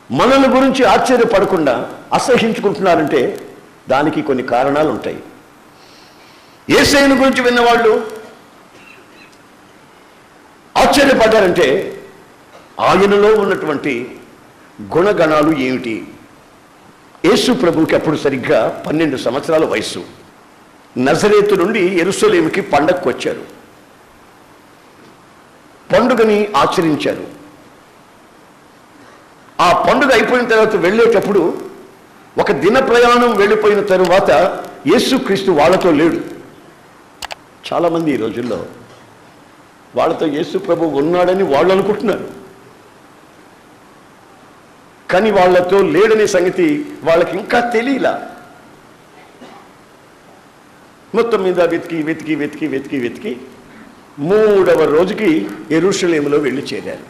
మనల్ని గురించి ఆశ్చర్యపడకుండా అసహించుకుంటున్నారంటే దానికి కొన్ని కారణాలు ఉంటాయి. యేసయ్యను గురించి విన్నవాళ్ళు ఆశ్చర్యపడ్డారంటే ఆయనలో ఉన్నటువంటి గుణగణాలు ఏమిటి? యేసు ప్రభువుకి అప్పుడు సరిగ్గా 12 సంవత్సరాల వయసు. నజరేతు నుండి యెరూషలేముకి పండగకు వచ్చారు. పండుగని ఆచరించారు. ఆ పండుగ అయిపోయిన తర్వాత వెళ్ళేటప్పుడు ఒక దిన ప్రయాణం వెళ్ళిపోయిన తరువాత యేసుక్రీస్తు వాళ్ళతో లేడు. చాలామంది ఈ రోజుల్లో వాళ్ళతో యేసు ప్రభు ఉన్నాడని వాళ్ళు అనుకుంటున్నారు, కానీ వాళ్ళతో లేడనే సంగతి వాళ్ళకి ఇంకా తెలియలా. మొత్తం మీద వెతికి వెతికి వెతికి వెతికి వెతికి 3వ రోజుకి యెరూషలేములో వెళ్ళి చేరారు.